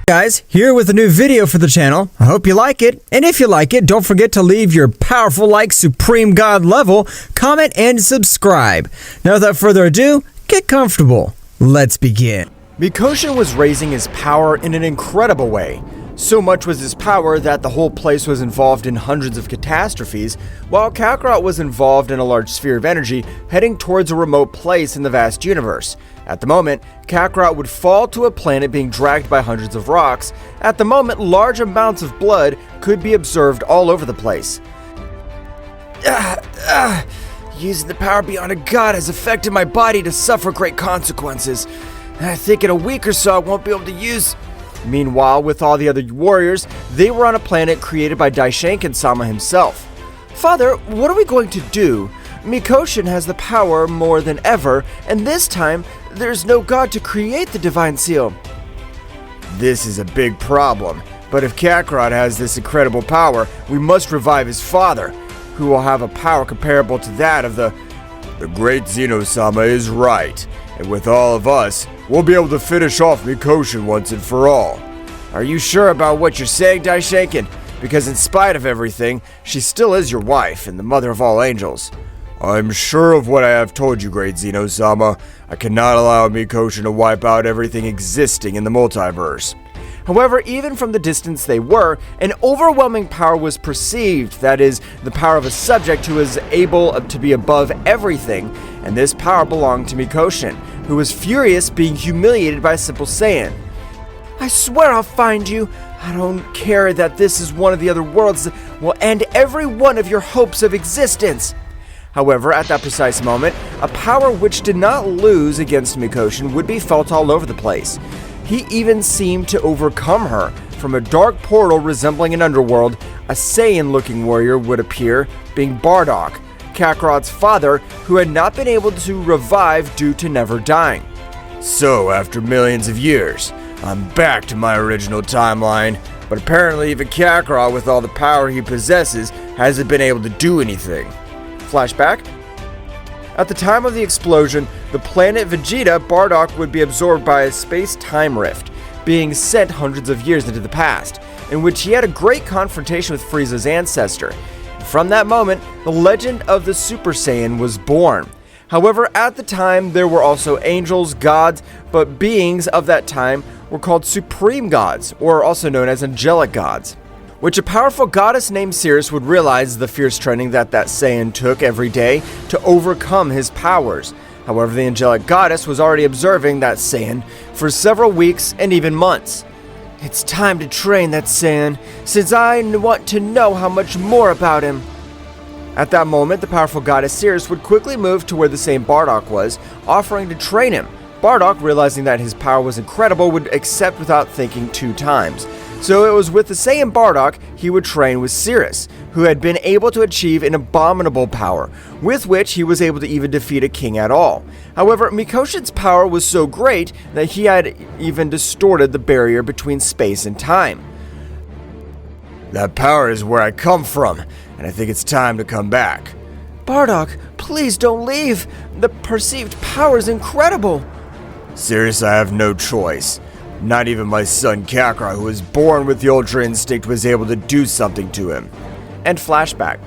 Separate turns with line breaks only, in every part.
Guys, here with a new video for the channel. I hope you like it, and if you like it, don't forget to leave your powerful like Supreme God level, comment, and subscribe. Now without further ado, get comfortable. Let's begin. Mikoshin was raising his power in an incredible way. So much was his power that the whole place was involved in hundreds of catastrophes, while Kakarot was involved in a large sphere of energy heading towards a remote place in the vast universe. At the moment, Kakarot would fall to a planet being dragged by hundreds of rocks. At the moment, large amounts of blood could be observed all over the place. Using the power beyond a god has affected my body to suffer great consequences. I think in a week or so I won't be able to use... Meanwhile, with all the other warriors, they were on a planet created by Bouken-sama himself. Father, what are we going to do? Mikoshin has the power more than ever, and this time, there's no god to create the divine seal. This is a big problem, but if Kakarot has this incredible power, we must revive his father, who will have a power comparable to that of the great Zeno-sama is right, and with all of us, we'll be able to finish off Mikoshin once and for all. Are you sure about what you're saying, Daishaken? Because in spite of everything, she still is your wife and the mother of all angels. I'm sure of what I have told you, great Zeno-sama. I cannot allow Mikoshin to wipe out everything existing in the multiverse. However, even from the distance they were, an overwhelming power was perceived, that is, the power of a subject who is able to be above everything, and this power belonged to Mikoshin, who was furious being humiliated by a simple Saiyan. I swear I'll find you. I don't care that this is one of the other worlds that will end every one of your hopes of existence. However, at that precise moment, a power which did not lose against Mikoshin would be felt all over the place. He even seemed to overcome her. From a dark portal resembling an underworld, a Saiyan-looking warrior would appear, being Bardock, Kakarot's father, who had not been able to revive due to never dying. So, after millions of years, I'm back to my original timeline, but apparently even Kakarot, with all the power he possesses, hasn't been able to do anything. Flashback. At the time of the explosion, the planet Vegeta, Bardock would be absorbed by a space-time rift, being sent hundreds of years into the past, in which he had a great confrontation with Frieza's ancestor. From that moment, the legend of the Super Saiyan was born. However, at the time, there were also angels, gods, but beings of that time were called supreme gods, or also known as angelic gods, which a powerful goddess named Sirius would realize the fierce training that Saiyan took every day to overcome his powers. However, the angelic goddess was already observing that Saiyan for several weeks and even months. It's time to train that Saiyan, since I want to know how much more about him. At that moment, the powerful goddess Sirius would quickly move to where the same Bardock was, offering to train him. Bardock, realizing that his power was incredible, would accept without thinking 2 times. So it was with the Saiyan Bardock he would train with Sirius, who had been able to achieve an abominable power, with which he was able to even defeat a king at all. However, Mikoshin's power was so great that he had even distorted the barrier between space and time. That power is where I come from, and I think it's time to come back. Bardock, please don't leave. The perceived power is incredible. Sirius, I have no choice. Not even my son Kakarot, who was born with the Ultra Instinct, was able to do something to him. And flashback.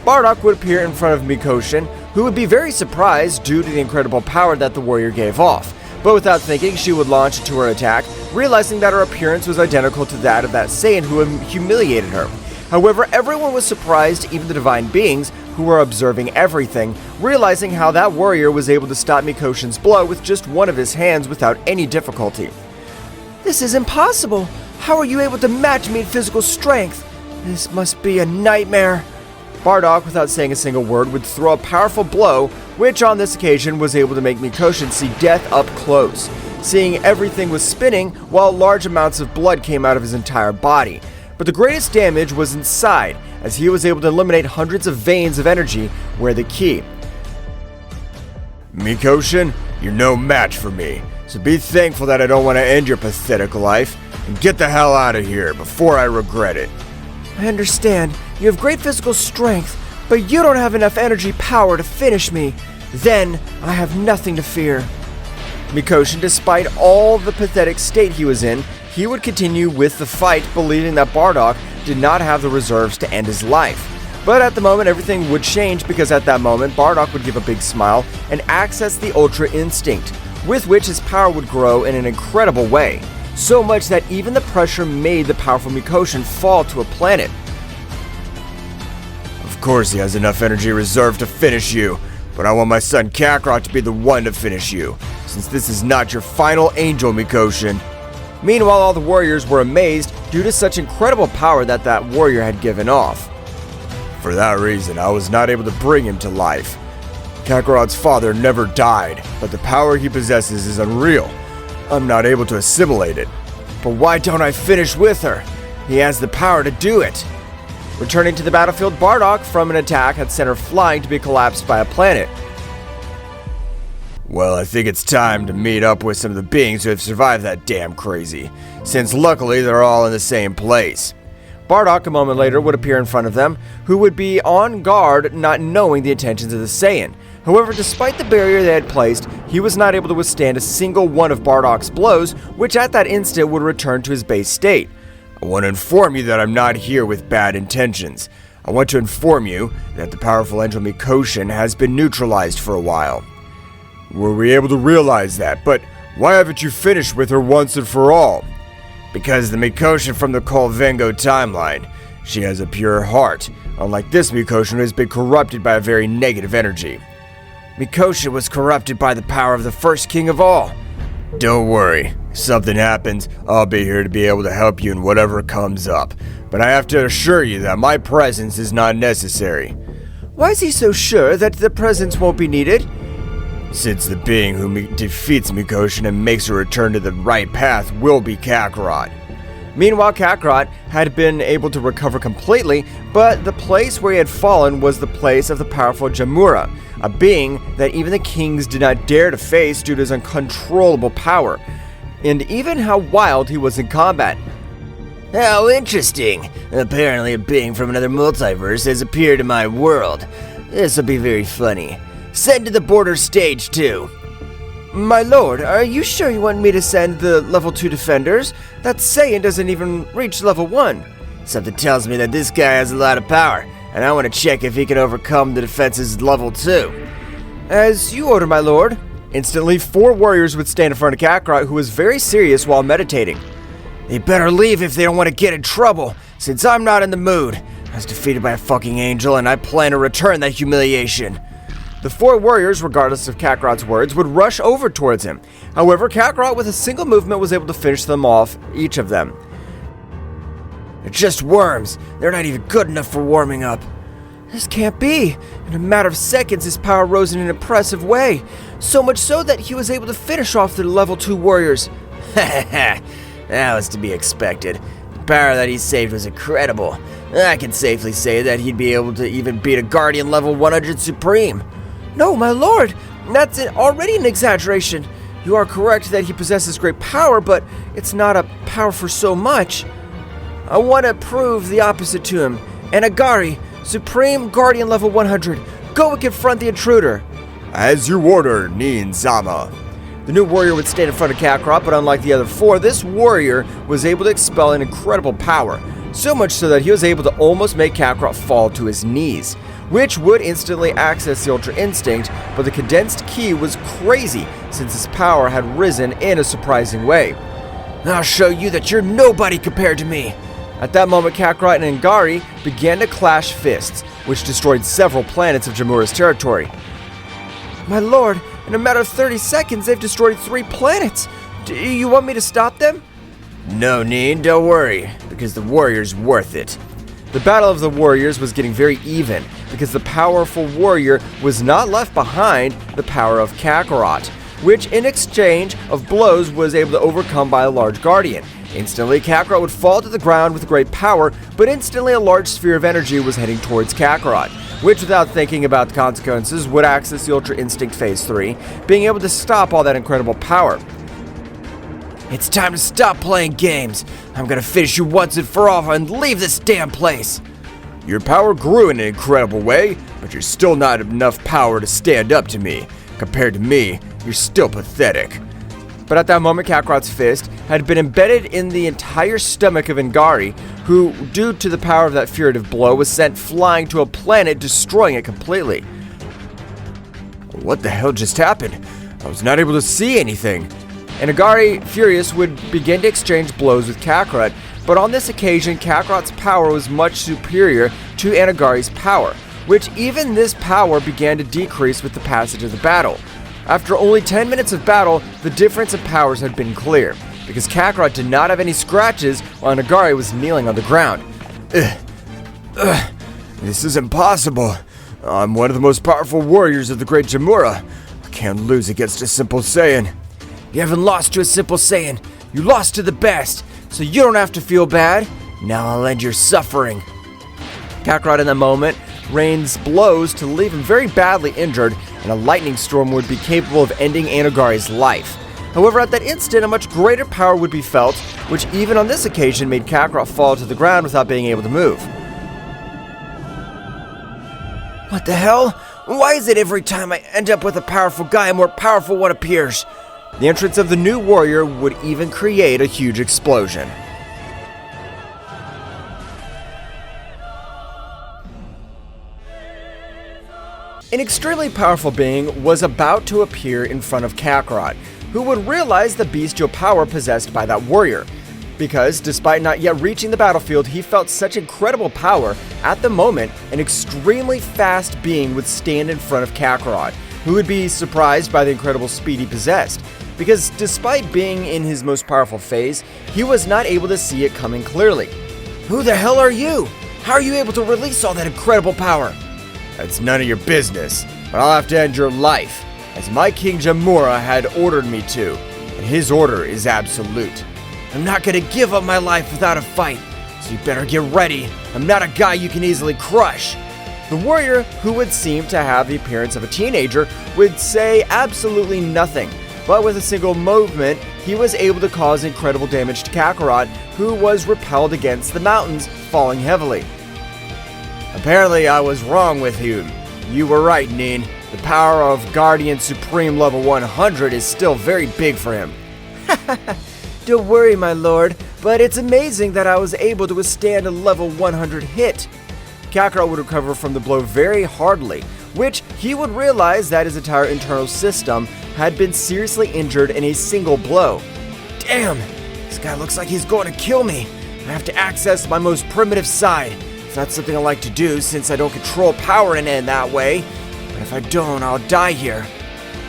Bardock would appear in front of Mikoshin, who would be very surprised due to the incredible power that the warrior gave off. But without thinking, she would launch into her attack, realizing that her appearance was identical to that of that Saiyan who had humiliated her. However, everyone was surprised, even the divine beings, who were observing everything, realizing how that warrior was able to stop Mikoshin's blow with just one of his hands without any difficulty. This is impossible! How are you able to match me in physical strength? This must be a nightmare. Bardock, without saying a single word, would throw a powerful blow, which on this occasion was able to make Mikoshin see death up close, seeing everything was spinning while large amounts of blood came out of his entire body. But the greatest damage was inside, as he was able to eliminate hundreds of veins of energy where the key. Mikoshin, you're no match for me, so be thankful that I don't want to end your pathetic life, and get the hell out of here before I regret it. I understand, you have great physical strength, but you don't have enough energy power to finish me. Then, I have nothing to fear. Mikoshin, despite all the pathetic state he was in, he would continue with the fight, believing that Bardock did not have the reserves to end his life. But at the moment, everything would change, because at that moment, Bardock would give a big smile and access the Ultra Instinct, with which his power would grow in an incredible way. So much that even the pressure made the powerful Mikoshin fall to a planet. Of course he has enough energy reserved to finish you, but I want my son Kakarot to be the one to finish you, since this is not your final angel, Mikoshin. Meanwhile, all the warriors were amazed due to such incredible power that warrior had given off. For that reason, I was not able to bring him to life. Kakarot's father never died, but the power he possesses is unreal. I'm not able to assimilate it. But why don't I finish with her? He has the power to do it. Returning to the battlefield, Bardock from an attack had sent her flying to be collapsed by a planet. Well, I think it's time to meet up with some of the beings who have survived that damn crazy, since luckily they're all in the same place. Bardock a moment later would appear in front of them, who would be on guard, not knowing the intentions of the Saiyan. However, despite the barrier they had placed, he was not able to withstand a single one of Bardock's blows, which at that instant would return to his base state. I want to inform you that I'm not here with bad intentions. I want to inform you that the powerful angel Mikoshin has been neutralized for a while. Were we able to realize that? But why haven't you finished with her once and for all? Because the Mikoshin from the Kolvengo timeline, she has a pure heart, unlike this Mikoshin who has been corrupted by a very negative energy. Mikoshin was corrupted by the power of the first king of all. Don't worry, if something happens, I'll be here to be able to help you in whatever comes up. But I have to assure you that my presence is not necessary. Why is he so sure that the presence won't be needed? Since the being who defeats Mikoshin and makes her return to the right path will be Kakarot. Meanwhile, Kakarot had been able to recover completely, but the place where he had fallen was the place of the powerful Jamura, a being that even the kings did not dare to face due to his uncontrollable power, and even how wild he was in combat. How interesting! Apparently a being from another multiverse has appeared in my world. This will be very funny. Send to the border stage 2. My lord, are you sure you want me to send the level 2 defenders? That Saiyan doesn't even reach level 1. Something tells me that this guy has a lot of power, and I want to check if he can overcome the defenses at level 2. As you order, my lord. Instantly, 4 warriors would stand in front of Kakarot, who was very serious while meditating. They better leave if they don't want to get in trouble, since I'm not in the mood. I was defeated by a fucking angel, and I plan to return that humiliation. The 4 warriors, regardless of Kakarot's words, would rush over towards him. However, Kakarot with a single movement was able to finish them off, each of them. They're just worms. They're not even good enough for warming up. This can't be. In a matter of seconds, his power rose in an impressive way. So much so that he was able to finish off the level 2 warriors. That was to be expected. The power that he saved was incredible. I can safely say that he'd be able to even beat a Guardian level 100 Supreme. No, my lord, that's already an exaggeration. You are correct that he possesses great power, but it's not a power for so much. I want to prove the opposite to him. Anagari, Supreme Guardian level 100. Go and confront the intruder. As you order, Zeno-sama. The new warrior would stand in front of Kakarot, but unlike the other 4, this warrior was able to expel an incredible power. So much so that he was able to almost make Kakarot fall to his knees, which would instantly access the Ultra Instinct, but the condensed ki was crazy since his power had risen in a surprising way. I'll show you that you're nobody compared to me. At that moment, Kakarot and Angari began to clash fists, which destroyed several planets of Jamura's territory. My lord, in a matter of 30 seconds, they've destroyed 3 planets. Do you want me to stop them? No, Neen, don't worry, because the warrior's worth it. The battle of the warriors was getting very even, because the powerful warrior was not left behind the power of Kakarot, which in exchange of blows was able to overcome by a large guardian. Instantly, Kakarot would fall to the ground with great power, but instantly a large sphere of energy was heading towards Kakarot, which without thinking about the consequences would access the Ultra Instinct Phase 3, being able to stop all that incredible power. It's time to stop playing games. I'm gonna finish you once and for all and leave this damn place. Your power grew in an incredible way, but you're still not enough power to stand up to me. Compared to me, you're still pathetic. But at that moment, Kakarot's fist had been embedded in the entire stomach of Ingari, who, due to the power of that furtive blow, was sent flying to a planet, destroying it completely. What the hell just happened? I was not able to see anything. And Ingari, furious, would begin to exchange blows with Kakarot, but on this occasion, Kakarot's power was much superior to Anagari's power, which even this power began to decrease with the passage of the battle. After only 10 minutes of battle, the difference of powers had been clear, because Kakarot did not have any scratches while Ingari was kneeling on the ground. This is impossible. I'm one of the most powerful warriors of the Great Jamura. I can't lose against a simple Saiyan. You haven't lost to a simple Saiyan. You lost to the best, so you don't have to feel bad. Now I'll end your suffering. Kakarot in that moment rains blows to leave him very badly injured, and a lightning storm would be capable of ending Anagari's life. However, at that instant, a much greater power would be felt, which even on this occasion made Kakarot fall to the ground without being able to move. What the hell? Why is it every time I end up with a powerful guy, a more powerful one appears? The entrance of the new warrior would even create a huge explosion. An extremely powerful being was about to appear in front of Kakarot, who would realize the bestial power possessed by that warrior. Because, despite not yet reaching the battlefield, he felt such incredible power, at the moment, an extremely fast being would stand in front of Kakarot, who would be surprised by the incredible speed he possessed. Because despite being in his most powerful phase, he was not able to see it coming clearly. Who the hell are you? How are you able to release all that incredible power? That's none of your business, but I'll have to end your life, as my King Jamura had ordered me to, and his order is absolute. I'm not gonna give up my life without a fight, so you better get ready. I'm not a guy you can easily crush. The warrior, who would seem to have the appearance of a teenager, would say absolutely nothing, but with a single movement, he was able to cause incredible damage to Kakarot, who was repelled against the mountains, falling heavily. Apparently, I was wrong with you. You were right, Nin. The power of Guardian Supreme level 100 is still very big for him. Don't worry, my lord, but it's amazing that I was able to withstand a level 100 hit. Kakarot would recover from the blow very hardly, which he would realize that his entire internal system had been seriously injured in a single blow. Damn, this guy looks like he's going to kill me. I have to access my most primitive side. It's not something I like to do since I don't control power in that way, but if I don't, I'll die here.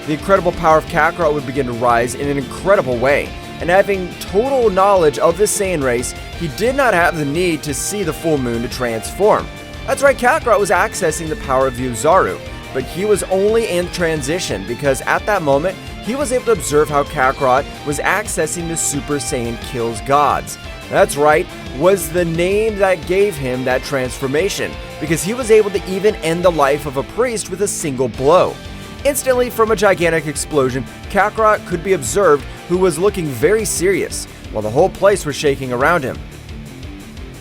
The incredible power of Kakarot would begin to rise in an incredible way, and having total knowledge of the Saiyan race, he did not have the need to see the full moon to transform. That's right, Kakarot was accessing the power of the Uzaru, but he was only in transition because at that moment, he was able to observe how Kakarot was accessing the Super Saiyan Kills Gods. That's right, was the name that gave him that transformation, because he was able to even end the life of a priest with a single blow. Instantly, from a gigantic explosion, Kakarot could be observed, who was looking very serious, while the whole place was shaking around him.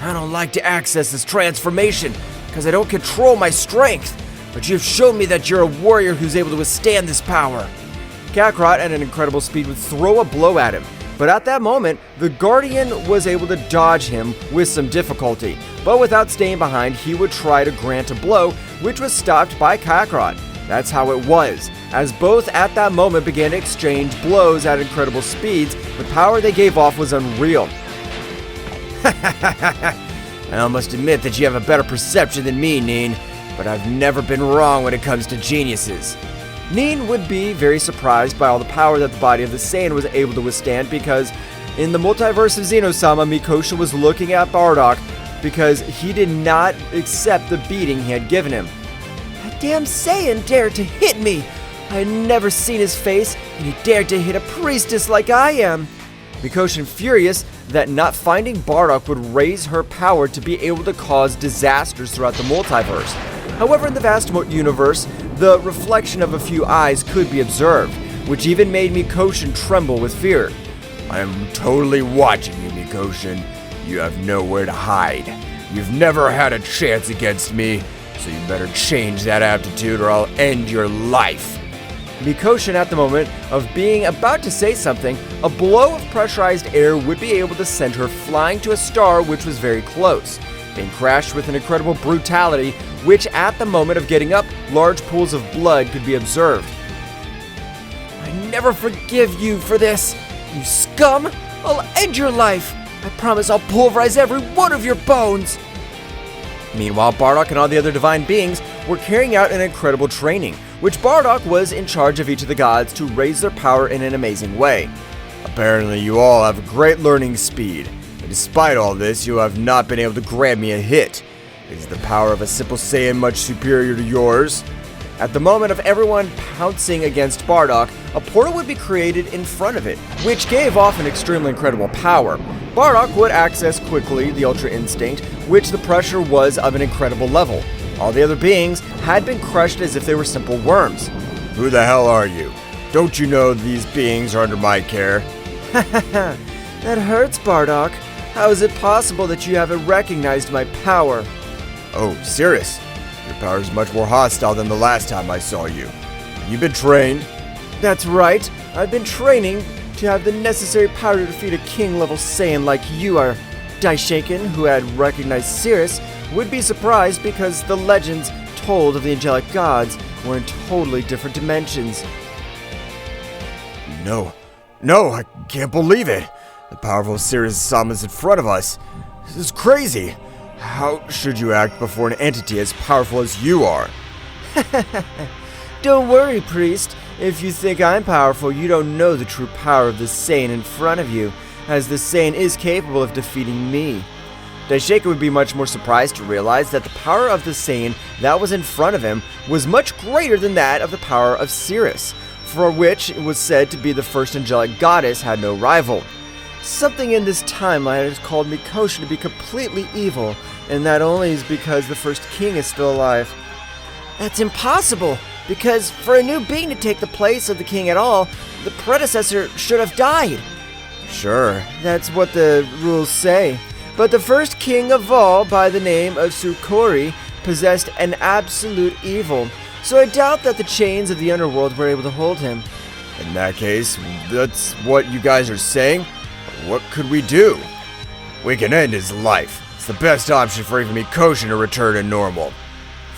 I don't like to access this transformation, because I don't control my strength, but you've shown me that you're a warrior who's able to withstand this power. Kakarot, at an incredible speed, would throw a blow at him, but at that moment, the Guardian was able to dodge him with some difficulty, but without staying behind, he would try to grant a blow, which was stopped by Kakarot. That's how it was, as both at that moment began to exchange blows at incredible speeds. The power they gave off was unreal. I must admit that you have a better perception than me, Nin, but I've never been wrong when it comes to geniuses. Nin would be very surprised by all the power that the body of the Saiyan was able to withstand, because in the multiverse of Zeno-sama, Mikosha was looking at Bardock because he did not accept the beating he had given him. That damn Saiyan dared to hit me! I had never seen his face, and he dared to hit a priestess like I am. Mikosha, furious that not finding Bardock would raise her power to be able to cause disasters throughout the multiverse. However, in the vast universe, the reflection of a few eyes could be observed, which even made Mikosha tremble with fear. I am totally watching you, Mikosha. You have nowhere to hide. You've never had a chance against me, so you better change that attitude or I'll end your life. Mikoshin, at the moment of being about to say something, a blow of pressurized air would be able to send her flying to a star which was very close, being crashed with an incredible brutality, which at the moment of getting up, large pools of blood could be observed. I never forgive you for this, you scum! I'll end your life! I promise I'll pulverize every one of your bones! Meanwhile, Bardock and all the other divine beings were carrying out an incredible training, which Bardock was in charge of each of the gods to raise their power in an amazing way. Apparently you all have a great learning speed, and despite all this, you have not been able to grant me a hit. Is the power of a simple Saiyan much superior to yours? At the moment of everyone pouncing against Bardock, a portal would be created in front of it, which gave off an extremely incredible power. Bardock would access quickly the Ultra Instinct, which the pressure was of an incredible level. All the other beings had been crushed as if they were simple worms. Who the hell are you? Don't you know these beings are under my care? That hurts, Bardock. How is it possible that you haven't recognized my power? Oh, serious? Your power is much more hostile than the last time I saw you. Have you been trained? That's right. I've been training to have the necessary power to defeat a king-level Saiyan like you are. Daishaken, who had recognized Sirius, would be surprised because the legends told of the angelic gods were in totally different dimensions. No, I can't believe it. The powerful Zeno-sama is in front of us. This is crazy. How should you act before an entity as powerful as you are? Don't worry, priest. If you think I'm powerful, you don't know the true power of the Saiyan in front of you, as the Saiyan is capable of defeating me. Daishaken would be much more surprised to realize that the power of the Saiyan that was in front of him was much greater than that of the power of Sirius, for which it was said to be the first angelic goddess had no rival. Something in this timeline has called Mikoshin to be completely evil, and that only is because the first king is still alive. That's impossible, because for a new being to take the place of the king at all, the predecessor should have died. Sure, that's what the rules say. But the first king of all, by the name of Sukori, possessed an absolute evil, so I doubt that the chains of the underworld were able to hold him. In that case, that's what you guys are saying? What could we do? We can end his life. It's the best option for even Mikoshin to return to normal.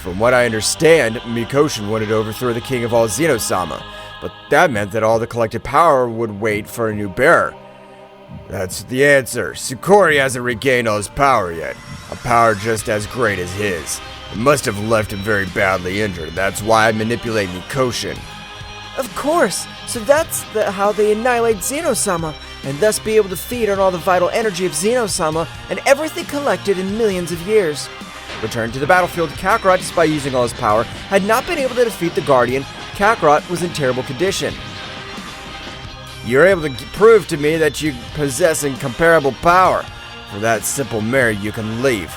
From what I understand, Mikoshin wanted to overthrow the king of all Zeno-sama, but that meant that all the collected power would wait for a new bearer. That's the answer. Sukori hasn't regained all his power yet. A power just as great as his. It must have left him very badly injured. That's why I manipulate Mikoshin. Of course! So that's how they annihilate Zeno-sama, and thus be able to feed on all the vital energy of Zeno-sama and everything collected in millions of years. Returned to the battlefield, Kakarot, despite using all his power, had not been able to defeat the Guardian. Kakarot was in terrible condition. You're able to prove to me that you possess incomparable power. For that simple merit, you can leave.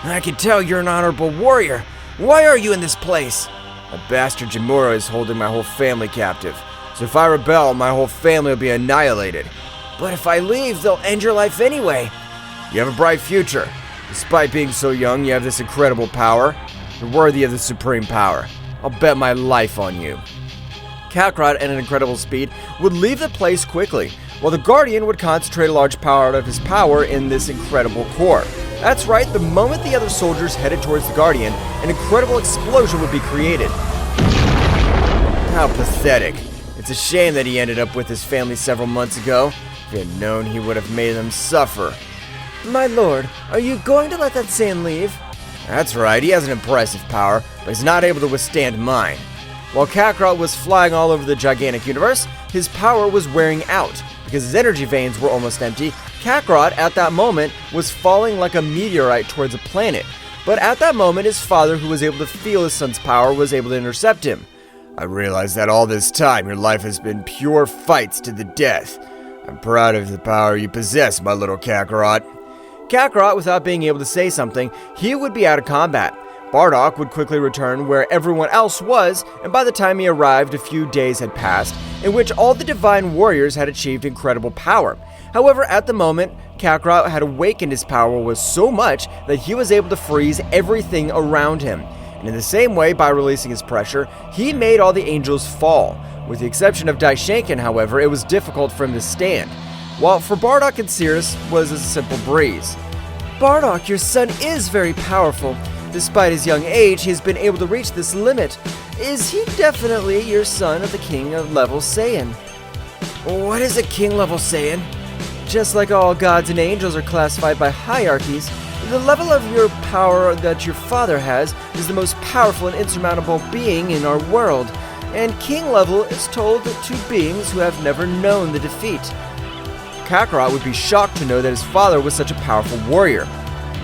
I can tell you're an honorable warrior. Why are you in this place? A bastard Jimura is holding my whole family captive. So if I rebel, my whole family will be annihilated. But if I leave, they'll end your life anyway. You have a bright future. Despite being so young, you have this incredible power. You're worthy of the supreme power. I'll bet my life on you. Kakarot, at an incredible speed, would leave the place quickly, while the Guardian would concentrate a large part of his power in this incredible core. That's right, the moment the other soldiers headed towards the Guardian, an incredible explosion would be created. How pathetic. It's a shame that he ended up with his family several months ago. If he had known, he would have made them suffer. My lord, are you going to let that Saiyan leave? That's right, he has an impressive power, but he's not able to withstand mine. While Kakarot was flying all over the gigantic universe, his power was wearing out. Because his energy veins were almost empty, Kakarot, at that moment, was falling like a meteorite towards a planet. But at that moment, his father, who was able to feel his son's power, was able to intercept him. I realize that all this time, your life has been pure fights to the death. I'm proud of the power you possess, my little Kakarot. Kakarot, without being able to say something, he would be out of combat. Bardock would quickly return where everyone else was, and by the time he arrived, a few days had passed, in which all the divine warriors had achieved incredible power. However, at the moment, Kakarot had awakened his power was so much that he was able to freeze everything around him. And in the same way, by releasing his pressure, he made all the angels fall, With the exception of Daishanken, however, it was difficult for him to stand, while for Bardock and Cirrus was a simple breeze. Bardock, your son is very powerful. Despite his young age, he has been able to reach this limit. Is he definitely your son of the King of Level Saiyan? What is a King Level Saiyan? Just like all gods and angels are classified by hierarchies, the level of your power that your father has is the most powerful and insurmountable being in our world, and King Level is told to beings who have never known the defeat. Kakarot would be shocked to know that his father was such a powerful warrior.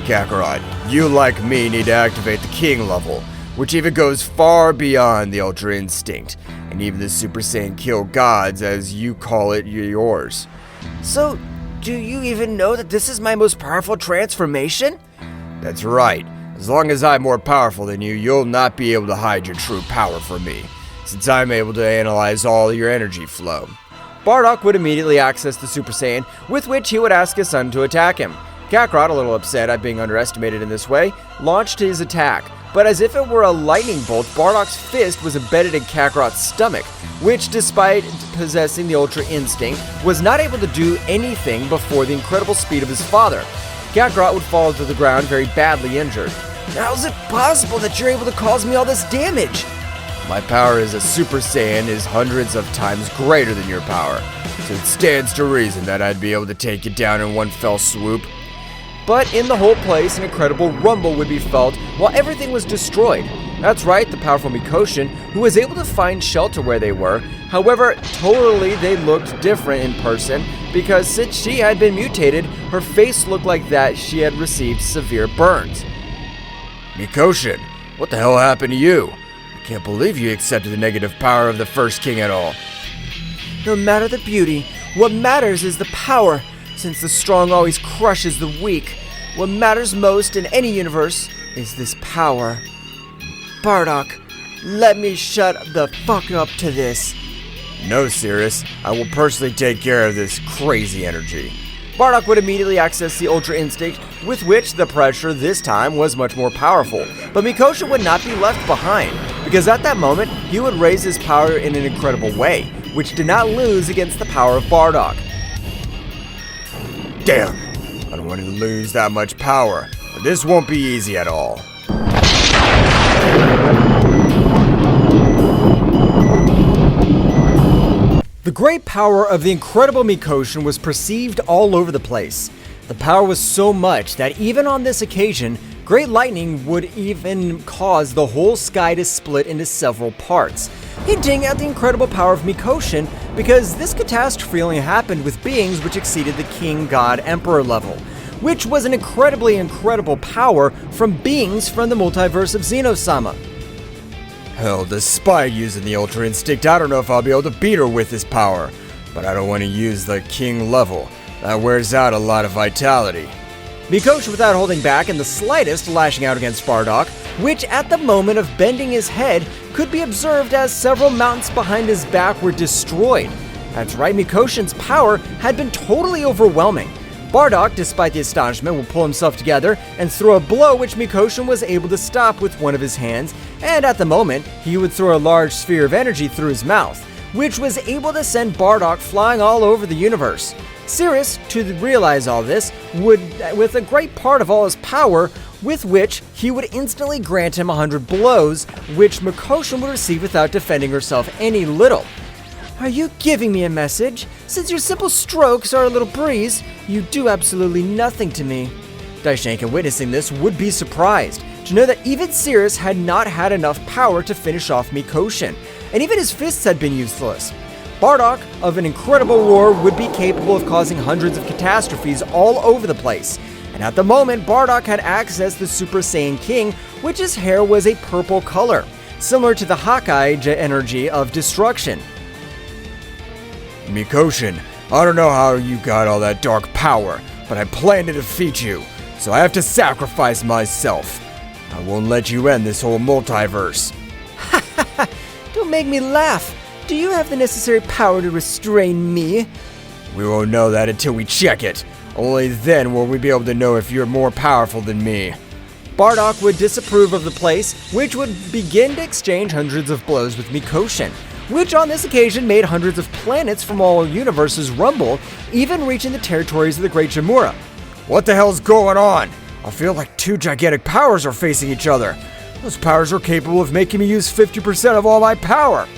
Kakarot, you like me need to activate the King Level, which even goes far beyond the Ultra Instinct, and even the Super Saiyan Kill Gods, as you call it, yours. So, do you even know that this is my most powerful transformation? That's right. As long as I'm more powerful than you, you'll not be able to hide your true power from me, since I'm able to analyze all your energy flow. Bardock would immediately access the Super Saiyan, with which he would ask his son to attack him. Kakarot, a little upset at being underestimated in this way, launched his attack, but as if it were a lightning bolt, Bardock's fist was embedded in Kakarot's stomach, which, despite possessing the Ultra Instinct, was not able to do anything before the incredible speed of his father. Kakarot would fall to the ground very badly injured. How is it possible that you're able to cause me all this damage? My power as a Super Saiyan is hundreds of times greater than your power, so it stands to reason that I'd be able to take you down in one fell swoop. But in the whole place, an incredible rumble would be felt while everything was destroyed. That's right, the powerful Mikoshin, who was able to find shelter where they were. However, totally they looked different in person, because since she had been mutated, her face looked like that she had received severe burns. Mikoshin, what the hell happened to you? I can't believe you accepted the negative power of the first king at all. No matter the beauty, what matters is the power. Since the strong always crushes the weak, what matters most in any universe is this power. Bardock, let me shut the fuck up to this. No, Cirrus, I will personally take care of this crazy energy. Bardock would immediately access the Ultra Instinct, with which the pressure this time was much more powerful. But Mikoshin would not be left behind, because at that moment, he would raise his power in an incredible way, which did not lose against the power of Bardock. Damn, I don't want to lose that much power, but this won't be easy at all. The great power of the incredible Mikoshin was perceived all over the place. The power was so much that even on this occasion, great lightning would even cause the whole sky to split into several parts, hinting at the incredible power of Mikoshin, because this catastrophe only happened with beings which exceeded the King, God, Emperor level, which was an incredible power from beings from the multiverse of Zeno-sama. Hell, despite using the Ultra Instinct, I don't know if I'll be able to beat her with this power, but I don't want to use the King level. That wears out a lot of vitality. Mikoshin, without holding back in the slightest, lashing out against Bardock, which at the moment of bending his head could be observed as several mountains behind his back were destroyed. That's right, Mikoshin's power had been totally overwhelming. Bardock, despite the astonishment, would pull himself together and throw a blow which Mikoshin was able to stop with one of his hands, and at the moment, he would throw a large sphere of energy through his mouth, which was able to send Bardock flying all over the universe. Cirrus, to realize all this, would, with a great part of all his power, with which he would instantly grant him 100 blows, which Mikoshin would receive without defending herself any little. Are you giving me a message? Since your simple strokes are a little breeze, you do absolutely nothing to me. Daishanken, witnessing this, would be surprised to know that even Cirrus had not had enough power to finish off Mikoshin, and even his fists had been useless. Bardock, of an incredible war, would be capable of causing hundreds of catastrophes all over the place. And at the moment, Bardock had accessed the Super Saiyan King, which his hair was a purple color, similar to the Hawkeye energy of destruction. Mikoshin, I don't know how you got all that dark power, but I plan to defeat you, so I have to sacrifice myself. I won't let you end this whole multiverse. Ha! Don't make me laugh. Do you have the necessary power to restrain me? We won't know that until we check it. Only then will we be able to know if you're more powerful than me. Bardock would disapprove of the place, which would begin to exchange hundreds of blows with Mikoshin, which on this occasion made hundreds of planets from all universes rumble, even reaching the territories of the Great Jamura. What the hell's going on? I feel like two gigantic powers are facing each other. Those powers are capable of making me use 50% of all my power.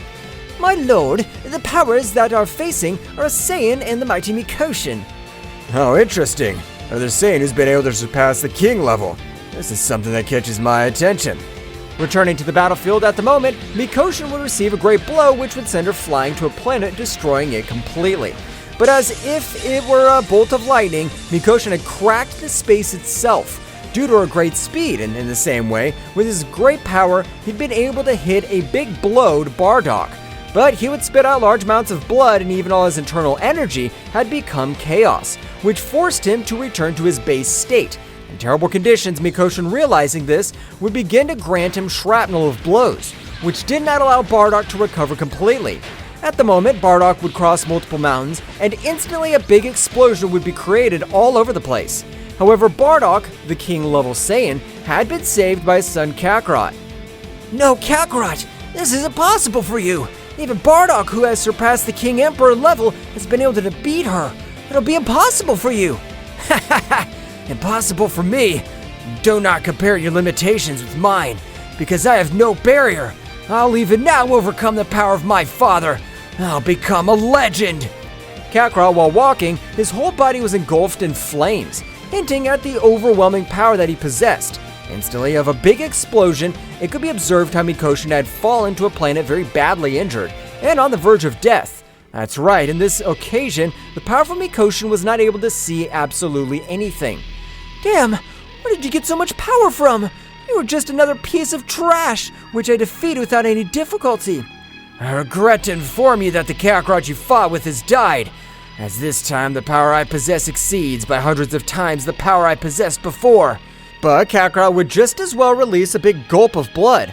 My lord, the powers that are facing are a Saiyan and the mighty Mikoshin. Oh, interesting. Another Saiyan who's been able to surpass the king level. This is something that catches my attention. Returning to the battlefield at the moment, Mikoshin would receive a great blow which would send her flying to a planet, destroying it completely. But as if it were a bolt of lightning, Mikoshin had cracked the space itself due to her great speed, and in the same way, with his great power, he'd been able to hit a big blow to Bardock. But he would spit out large amounts of blood, and even all his internal energy had become chaos, which forced him to return to his base state. In terrible conditions, Mikoshin, realizing this, would begin to grant him shrapnel of blows, which did not allow Bardock to recover completely. At the moment, Bardock would cross multiple mountains, and instantly a big explosion would be created all over the place. However, Bardock, the king-level Saiyan, had been saved by his son Kakarot. No, Kakarot! This is impossible for you! Even Bardock, who has surpassed the King Emperor level, has been able to defeat her. It'll be impossible for you! Ha ha ha! Impossible for me? Do not compare your limitations with mine, because I have no barrier. I'll even now overcome the power of my father. I'll become a legend! Kakarot, while walking, his whole body was engulfed in flames, hinting at the overwhelming power that he possessed. Instantly, of a big explosion, it could be observed how Mikoshin had fallen to a planet very badly injured, and on the verge of death. That's right, in this occasion, the powerful Mikoshin was not able to see absolutely anything. Damn, where did you get so much power from? You were just another piece of trash, which I defeated without any difficulty. I regret to inform you that the Kakarot you fought with has died, as this time the power I possess exceeds by hundreds of times the power I possessed before. But Kakarot would just as well release a big gulp of blood.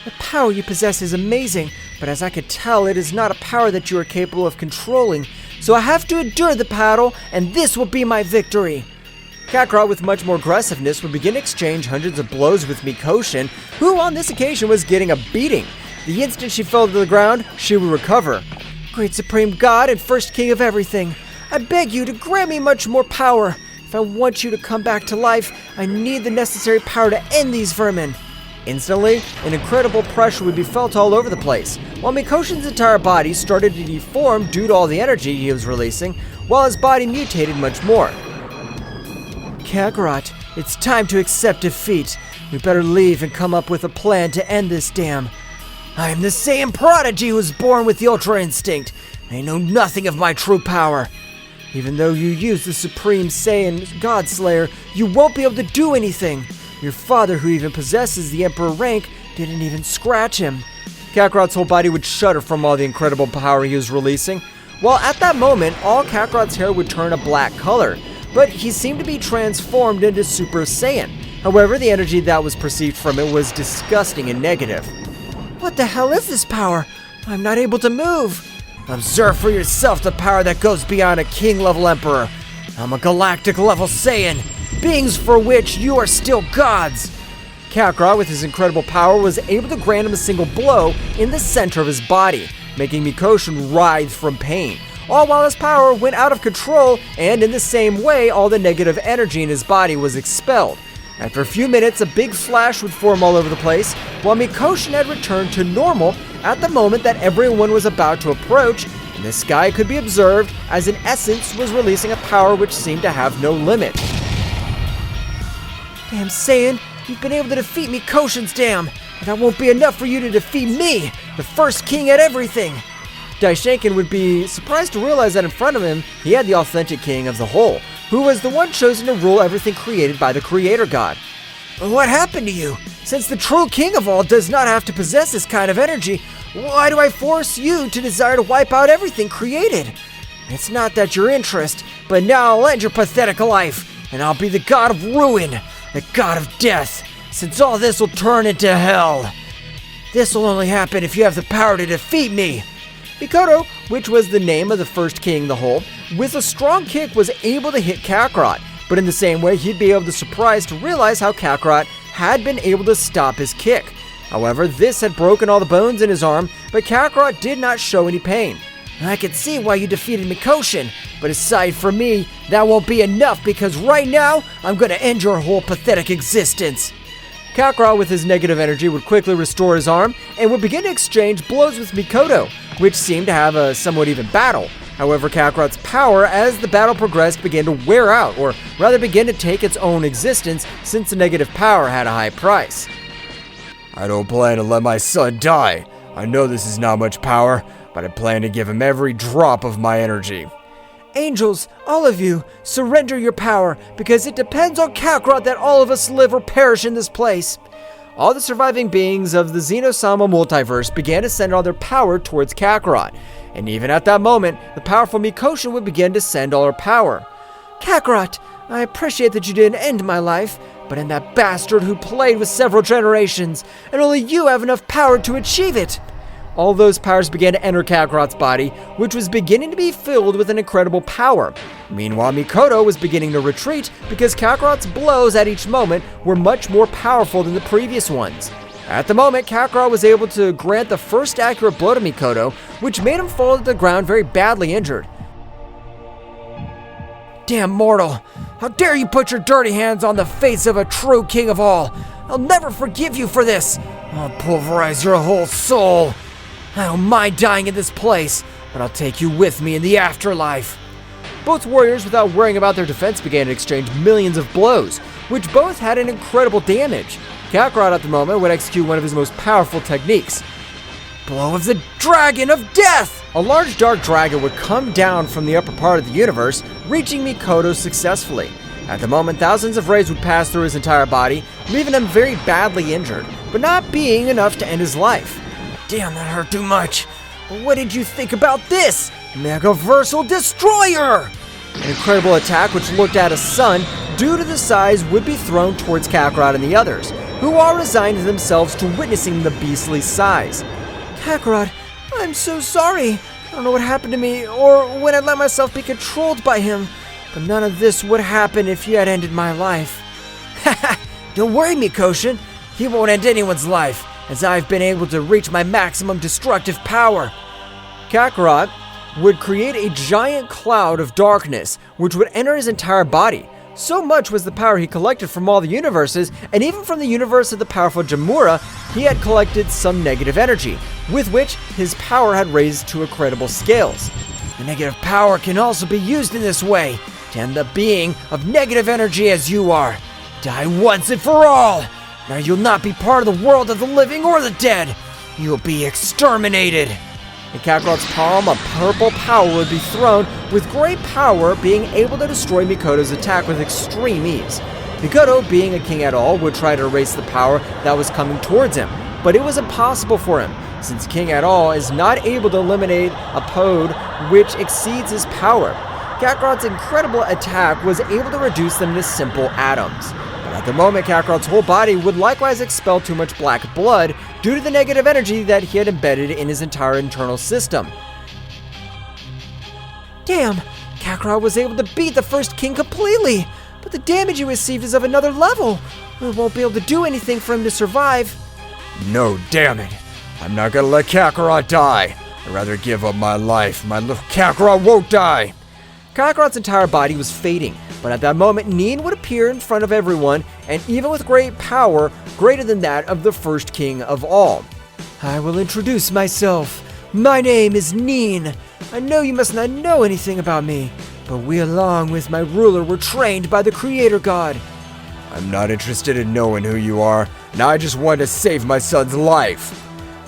The power you possess is amazing, but as I could tell, it is not a power that you are capable of controlling, so I have to endure the battle, and this will be my victory. Kakarot, with much more aggressiveness, would begin to exchange hundreds of blows with Mikoshin, who on this occasion was getting a beating. The instant she fell to the ground, she would recover. Great Supreme God and First King of everything, I beg you to grant me much more power. If I want you to come back to life, I need the necessary power to end these vermin. Instantly, an incredible pressure would be felt all over the place, while Mikoshin's entire body started to deform due to all the energy he was releasing, while his body mutated much more. Kakarot, it's time to accept defeat. We better leave and come up with a plan to end this dam. I am the Saiyan prodigy who was born with the Ultra Instinct. I know nothing of my true power. Even though you use the Supreme Saiyan Godslayer, you won't be able to do anything. Your father, who even possesses the Emperor rank, didn't even scratch him. Kakarot's whole body would shudder from all the incredible power he was releasing, while at that moment, all Kakarot's hair would turn a black color, but he seemed to be transformed into Super Saiyan. However, the energy that was perceived from it was disgusting and negative. What the hell is this power? I'm not able to move. Observe for yourself the power that goes beyond a king-level emperor. I'm a galactic-level Saiyan, beings for which you are still gods. Kakarot, with his incredible power, was able to grant him a single blow in the center of his body, making Mikoshin writhe from pain, all while his power went out of control, and in the same way, all the negative energy in his body was expelled. After a few minutes, a big flash would form all over the place, while Mikoshin had returned to normal at the moment that everyone was about to approach, and the sky could be observed as in essence was releasing a power which seemed to have no limit. Damn Saiyan, you've been able to defeat Mikoshin's dam, and that won't be enough for you to defeat me, the first king at everything. Daishenkin would be surprised to realize that in front of him, he had the authentic king of the whole, who was the one chosen to rule everything created by the Creator God. What happened to you? Since the true king of all does not have to possess this kind of energy, why do I force you to desire to wipe out everything created? It's not that your interest, but now I'll end your pathetic life, and I'll be the god of ruin, the god of death, since all this will turn into hell. This will only happen if you have the power to defeat me. Mikoto, which was the name of the first king of the whole, with a strong kick was able to hit Kakarot, but in the same way he'd be able to surprise to realize how Kakarot had been able to stop his kick. However, this had broken all the bones in his arm, but Kakarot did not show any pain. I can see why you defeated Mikoshin, but aside from me, that won't be enough because right now, I'm gonna end your whole pathetic existence. Kakarot, with his negative energy, would quickly restore his arm and would begin to exchange blows with Mikoto, which seemed to have a somewhat even battle. However, Kakarot's power, as the battle progressed, began to wear out, or rather began to take its own existence since the negative power had a high price. I don't plan to let my son die. I know this is not much power, but I plan to give him every drop of my energy. Angels, all of you, surrender your power, because it depends on Kakarot that all of us live or perish in this place. All the surviving beings of the Zeno-sama multiverse began to send all their power towards Kakarot, and even at that moment, the powerful Mikoshin would begin to send all her power. Kakarot, I appreciate that you didn't end my life, but I'm that bastard who played with several generations, and only you have enough power to achieve it. All those powers began to enter Kakarot's body, which was beginning to be filled with an incredible power. Meanwhile, Mikoto was beginning to retreat because Kakarot's blows at each moment were much more powerful than the previous ones. At the moment, Kakarot was able to grant the first accurate blow to Mikoto, which made him fall to the ground very badly injured. Damn mortal! How dare you put your dirty hands on the face of a true king of all! I'll never forgive you for this! I'll pulverize your whole soul! I don't mind dying in this place, but I'll take you with me in the afterlife. Both warriors, without worrying about their defense, began to exchange millions of blows, which both had an incredible damage. Kakarot at the moment would execute one of his most powerful techniques. Blow of the Dragon of Death! A large dark dragon would come down from the upper part of the universe, reaching Mikoto successfully. At the moment, thousands of rays would pass through his entire body, leaving him very badly injured, but not being enough to end his life. Damn, that hurt too much. But what did you think about this? Megaversal Destroyer! An incredible attack which looked at a sun, due to the size, would be thrown towards Kakarot and the others, who all resigned themselves to witnessing the beastly size. Kakarot, I'm so sorry. I don't know what happened to me, or when I let myself be controlled by him, but none of this would happen if you had ended my life. Haha, don't worry, Mikoshin. He won't end anyone's life, as I've been able to reach my maximum destructive power. Kakarot would create a giant cloud of darkness, which would enter his entire body. So much was the power he collected from all the universes, and even from the universe of the powerful Jamura, he had collected some negative energy, with which his power had raised to incredible scales. The negative power can also be used in this way, to end the being of negative energy as you are. Die once and for all! Now you'll not be part of the world of the living or the dead. You'll be exterminated. In Kakarot's palm, a purple power would be thrown, with great power being able to destroy Mikoto's attack with extreme ease. Mikoto, being a king at all, would try to erase the power that was coming towards him, but it was impossible for him, since King at all is not able to eliminate a pod which exceeds his power. Kakarot's incredible attack was able to reduce them to simple atoms. At the moment, Kakarot's whole body would likewise expel too much black blood due to the negative energy that he had embedded in his entire internal system. Damn, Kakarot was able to beat the first king completely, but the damage he received is of another level. We won't be able to do anything for him to survive. No, damn it. I'm not gonna let Kakarot die. I'd rather give up my life. My little Kakarot won't die. Kakarot's entire body was fading, but at that moment, Nin would appear in front of everyone, and even with great power, greater than that of the first king of all. I will introduce myself. My name is Nin. I know you must not know anything about me, but we along with my ruler were trained by the Creator God. I'm not interested in knowing who you are. Now I just want to save my son's life.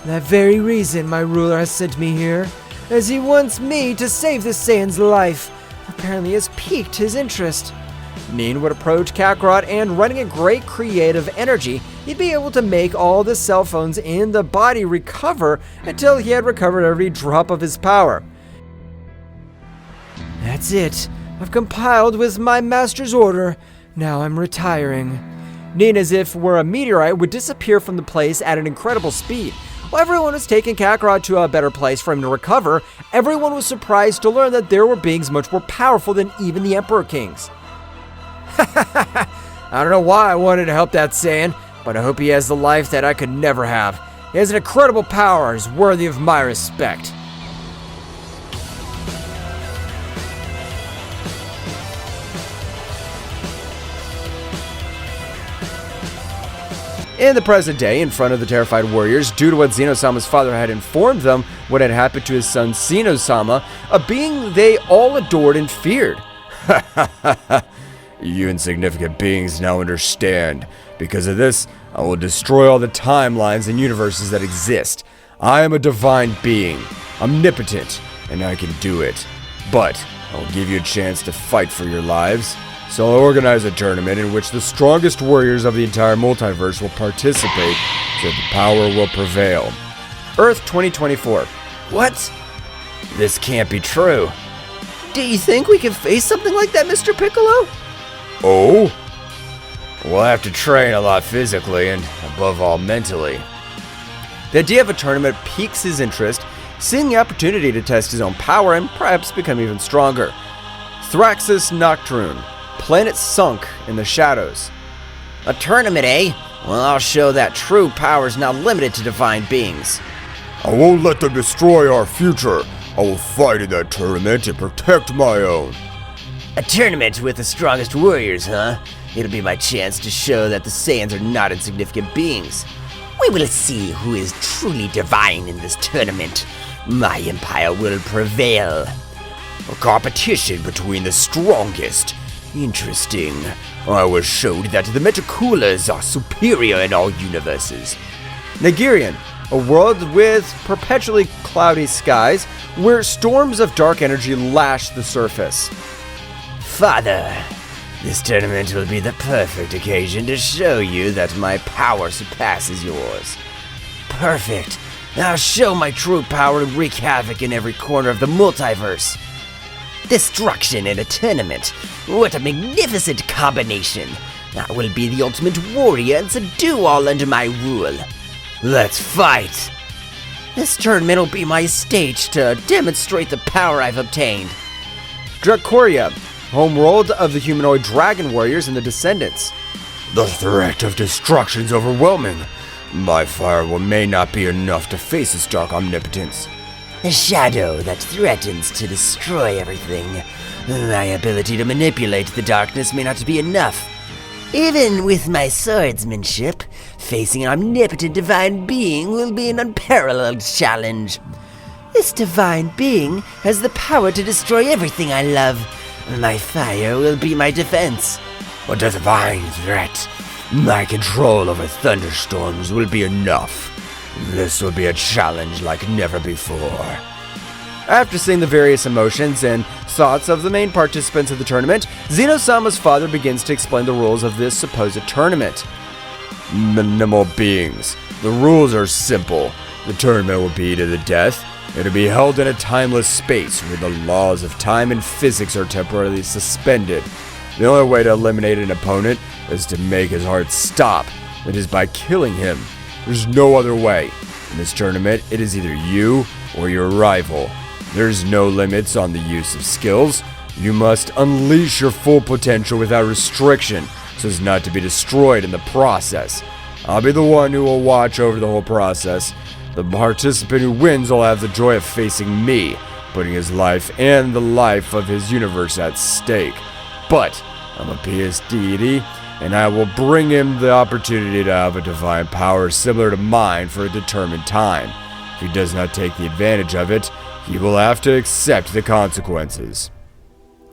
That very reason my ruler has sent me here, as he wants me to save this Saiyan's life. Apparently has piqued his interest. Nin would approach Kakarot, and running a great creative energy, he'd be able to make all the cell phones in the body recover until he had recovered every drop of his power. That's it. I've compiled with my master's order. Now I'm retiring. Nin, as if were a meteorite, would disappear from the place at an incredible speed. While everyone was taking Kakarot to a better place for him to recover, everyone was surprised to learn that there were beings much more powerful than even the Emperor Kings. I don't know why I wanted to help that Saiyan, but but I hope he has the life that I could never have. He has an incredible power and is worthy of my respect. In the present day, in front of the terrified warriors, due to what Zeno-sama's father had informed them what had happened to his son Zeno-sama, a being they all adored and feared. You insignificant beings now understand. Because of this, I will destroy all the timelines and universes that exist. I am a divine being, omnipotent, and I can do it. But I will give you a chance to fight for your lives. So I'll organize a tournament in which the strongest warriors of the entire multiverse will participate so that the power will prevail. Earth 2024. What? This can't be true.
Do you think we can face something like that, Mr. Piccolo?
Oh? We'll have to train a lot physically and, above all, mentally. The idea of a tournament piques his interest, seeing the opportunity to test his own power and perhaps become even stronger. Thraxis Nocturne. Planet sunk in the shadows.
A tournament, eh? Well, I'll show that true power is not limited to divine beings.
I won't let them destroy our future. I will fight in that tournament and protect my own.
A tournament with the strongest warriors, huh? It'll be my chance to show that the Saiyans are not insignificant beings. We will see who is truly divine in this tournament. My empire will prevail.
A competition between the strongest. Interesting. I was showed that the Metacoolers are superior in all universes.
Nigerian, a world with perpetually cloudy skies where storms of dark energy lash the surface.
Father, this tournament will be the perfect occasion to show you that my power surpasses yours. Perfect. I'll show my true power and wreak havoc in every corner of the multiverse. Destruction in a tournament. What a magnificent combination. I will be the ultimate warrior and subdue all under my rule. Let's fight. This tournament will be my stage to demonstrate the power I've obtained.
Dracoria, homeworld of the humanoid dragon warriors and the descendants.
The threat of destruction is overwhelming. My fire may not be enough to face its dark omnipotence.
A shadow that threatens to destroy everything. My ability to manipulate the darkness may not be enough. Even with my swordsmanship, facing an omnipotent divine being will be an unparalleled challenge. This divine being has the power to destroy everything I love. My fire will be my defense.
A divine threat. My control over thunderstorms will be enough. This will be a challenge like never before.
After seeing the various emotions and thoughts of the main participants of the tournament, Zeno-sama's father begins to explain the rules of this supposed tournament.
Minimal beings. The rules are simple. The tournament will be to the death. It will be held in a timeless space where the laws of time and physics are temporarily suspended. The only way to eliminate an opponent is to make his heart stop. That is by killing him. There's no other way. In this tournament, it is either you or your rival. There's no limits on the use of skills. You must unleash your full potential without restriction, so as not to be destroyed in the process. I'll be the one who will watch over the whole process. The participant who wins will have the joy of facing me, putting his life and the life of his universe at stake. But I'm a PS deity, and I will bring him the opportunity to have a divine power similar to mine for a determined time. If he does not take the advantage of it, he will have to accept the consequences.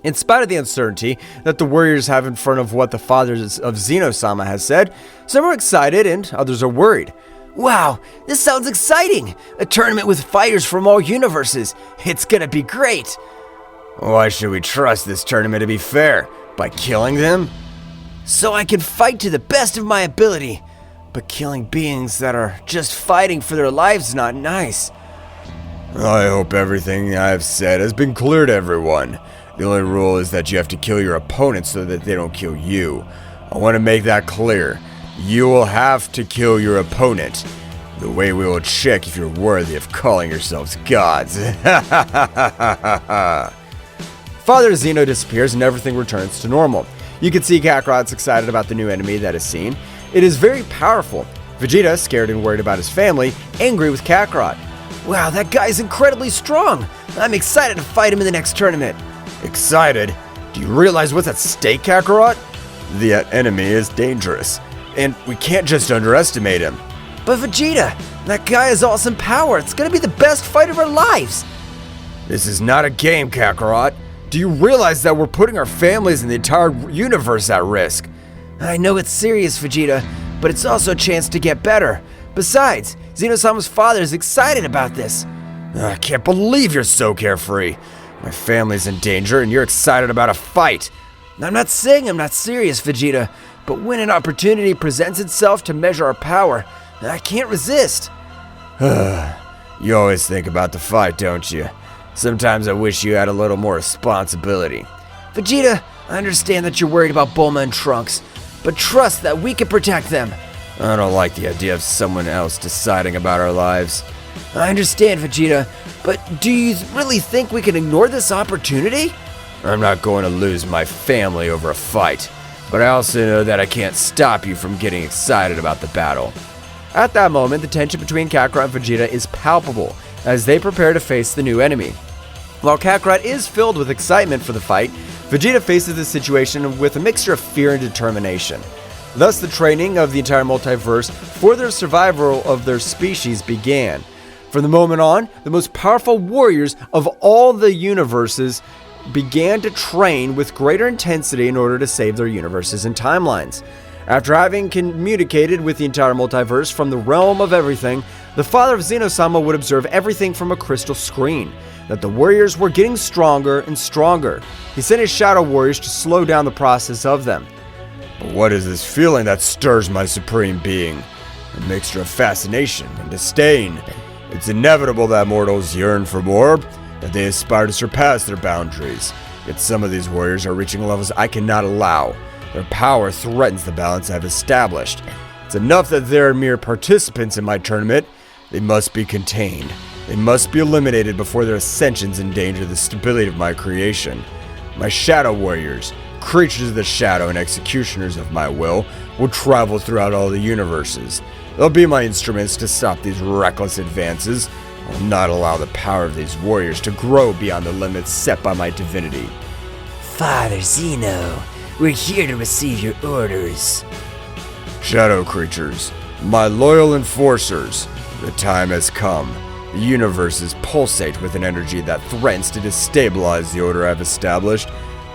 In spite of the uncertainty that the warriors have in front of what the father of Zeno-sama has said, some are excited and others are worried.
Wow, this sounds exciting! A tournament with fighters from all universes. It's gonna be great.
Why should we trust this tournament to be fair? By killing them?
So I can fight to the best of my ability. But killing beings that are just fighting for their lives is not nice.
I hope everything I've said has been clear to everyone. The only rule is that you have to kill your opponent so that they don't kill you. I want to make that clear. You will have to kill your opponent. The way we will check if you're worthy of calling yourselves gods.
Father Zeno disappears and everything returns to normal. You can see Kakarot's excited about the new enemy that is seen. It is very powerful. Vegeta, scared and worried about his family, angry with Kakarot. Wow, that guy's incredibly strong. I'm excited to fight him in the next tournament.
Excited? Do you realize what's at stake, Kakarot? The enemy is dangerous, and we can't just underestimate him.
But Vegeta, that guy has awesome power. It's gonna be the best fight of our lives.
This is not a game, Kakarot. Do you realize that we're putting our families and the entire universe at risk?
I know it's serious, Vegeta, but it's also a chance to get better. Besides, Zeno-sama's father is excited about this.
I can't believe you're so carefree. My family's in danger and you're excited about a fight.
I'm not saying I'm not serious, Vegeta, but when an opportunity presents itself to measure our power, I can't resist.
You always think about the fight, don't you? Sometimes I wish you had a little more responsibility.
Vegeta, I understand that you're worried about Bulma and Trunks, but trust that we can protect them.
I don't like the idea of someone else deciding about our lives.
I understand, Vegeta, but do you really think we can ignore this opportunity?
I'm not going to lose my family over a fight, but I also know that I can't stop you from getting excited about the battle.
At that moment, the tension between Kakarot and Vegeta is palpable as they prepare to face the new enemy. While Kakarot is filled with excitement for the fight, Vegeta faces the situation with a mixture of fear and determination. Thus, the training of the entire multiverse for their survival of their species began. From the moment on, the most powerful warriors of all the universes began to train with greater intensity in order to save their universes and timelines. After having communicated with the entire multiverse from the realm of everything, the father of Zeno-sama would observe everything from a crystal screen, that the warriors were getting stronger and stronger. He sent his shadow warriors to slow down the process of them.
But what is this feeling that stirs my supreme being? A mixture of fascination and disdain. It's inevitable that mortals yearn for more, that they aspire to surpass their boundaries. Yet some of these warriors are reaching levels I cannot allow. Their power threatens the balance I've established. It's enough that they're mere participants in my tournament. They must be contained. They must be eliminated before their ascensions endanger the stability of my creation. My shadow warriors, creatures of the shadow and executioners of my will travel throughout all the universes. They'll be my instruments to stop these reckless advances. I will not allow the power of these warriors to grow beyond the limits set by my divinity.
Father Zeno, we're here to receive your orders.
Shadow creatures, my loyal enforcers, the time has come. The universes pulsate with an energy that threatens to destabilize the order I've established.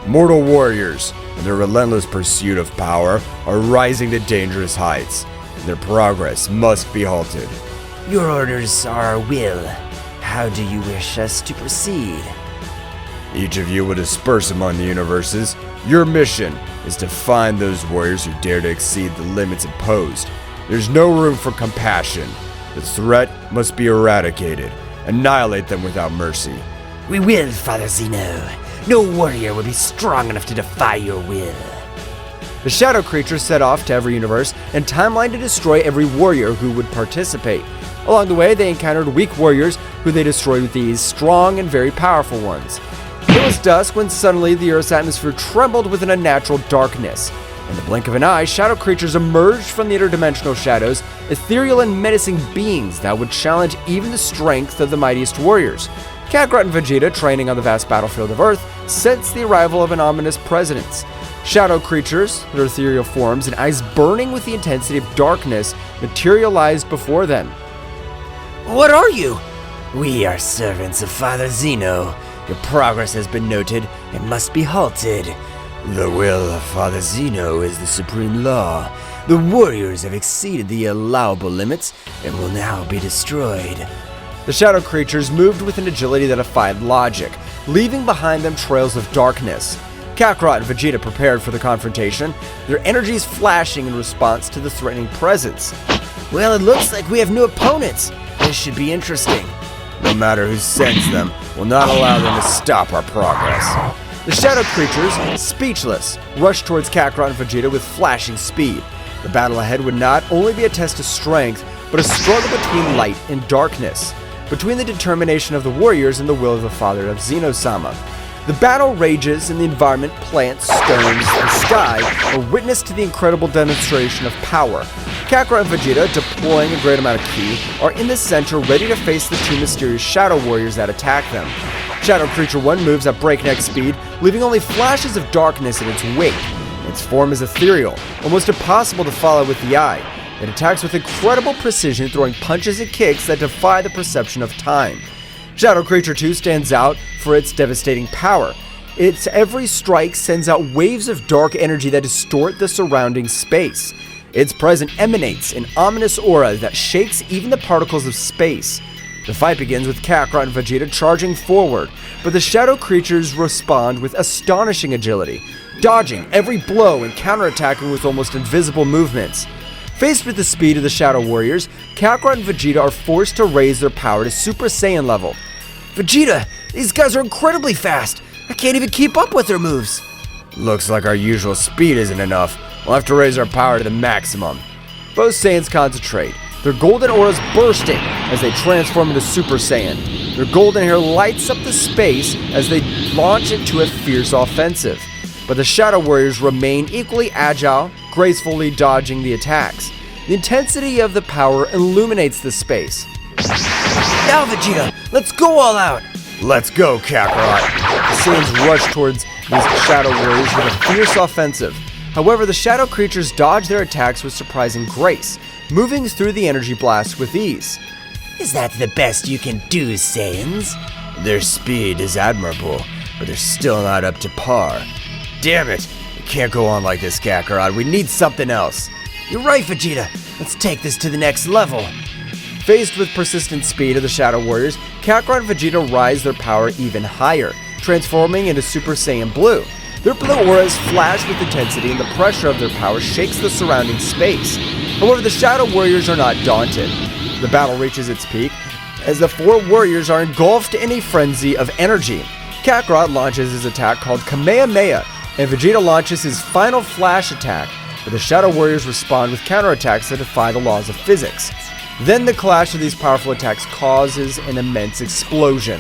Mortal warriors, in their relentless pursuit of power, are rising to dangerous heights. Their progress must be halted.
Your orders are our will. How do you wish us to proceed?
Each of you will disperse among the universes. Your mission is to find those warriors who dare to exceed the limits imposed. There's no room for compassion. The threat must be eradicated. Annihilate them without mercy.
We will, Father Zeno. No warrior will be strong enough to defy your will.
The shadow creatures set off to every universe and timeline to destroy every warrior who would participate. Along the way, they encountered weak warriors who they destroyed with these strong and very powerful ones. It was dusk when suddenly the Earth's atmosphere trembled with an unnatural darkness. In the blink of an eye, shadow creatures emerged from the interdimensional shadows, ethereal and menacing beings that would challenge even the strength of the mightiest warriors. Kakarot and Vegeta, training on the vast battlefield of Earth, sensed the arrival of an ominous presence. Shadow creatures, their ethereal forms and eyes burning with the intensity of darkness, materialized before them.
What are you? We are servants of Father Zeno. Your progress has been noted and must be halted. The will of Father Zeno is the supreme law. The warriors have exceeded the allowable limits and will now be destroyed.
The shadow creatures moved with an agility that defied logic, leaving behind them trails of darkness. Kakarot and Vegeta prepared for the confrontation, their energies flashing in response to the threatening presence. Well, it looks like we have new opponents. This should be interesting.
No matter who sends them, we'll not allow them to stop our progress.
The shadow creatures, speechless, rushed towards Kakarot and Vegeta with flashing speed. The battle ahead would not only be a test of strength, but a struggle between light and darkness, between the determination of the warriors and the will of the father of Zeno-sama. The battle rages and the environment, plants, stones, the sky, are witness to the incredible demonstration of power. Kakarot and Vegeta, deploying a great amount of ki, are in the center ready to face the two mysterious Shadow Warriors that attack them. Shadow Creature 1 moves at breakneck speed, leaving only flashes of darkness in its wake. Its form is ethereal, almost impossible to follow with the eye. It attacks with incredible precision, throwing punches and kicks that defy the perception of time. Shadow Creature 2 stands out for its devastating power. Its every strike sends out waves of dark energy that distort the surrounding space. Its presence emanates an ominous aura that shakes even the particles of space. The fight begins with Kakarot and Vegeta charging forward, but the Shadow Creatures respond with astonishing agility, dodging every blow and counterattacking with almost invisible movements. Faced with the speed of the Shadow Warriors, Kakarot and Vegeta are forced to raise their power to Super Saiyan level.
Vegeta, these guys are incredibly fast. I can't even keep up with their moves.
Looks like our usual speed isn't enough. We'll have to raise our power to the maximum.
Both Saiyans concentrate, their golden auras bursting as they transform into Super Saiyan. Their golden hair lights up the space as they launch into a fierce offensive. But the Shadow Warriors remain equally agile, gracefully dodging the attacks. The intensity of the power illuminates the space.
Now, Vegeta, let's go all out.
Let's go, Kakarot.
The Saiyans rush towards these Shadow Warriors with a fierce offensive. However, the Shadow Creatures dodge their attacks with surprising grace, moving through the energy blast with ease.
Is that the best you can do, Saiyans?
Their speed is admirable, but they're still not up to par. Damn it! It can't go on like this, Kakarot. We need something else.
You're right, Vegeta. Let's take this to the next level.
Faced with persistent speed of the Shadow Warriors, Kakarot and Vegeta rise their power even higher, transforming into Super Saiyan Blue. Their blue auras flash with intensity, and the pressure of their power shakes the surrounding space. However, the Shadow Warriors are not daunted. The battle reaches its peak as the four warriors are engulfed in a frenzy of energy. Kakarot launches his attack called Kamehameha, and Vegeta launches his final flash attack, but the Shadow Warriors respond with counterattacks that defy the laws of physics. Then the clash of these powerful attacks causes an immense explosion.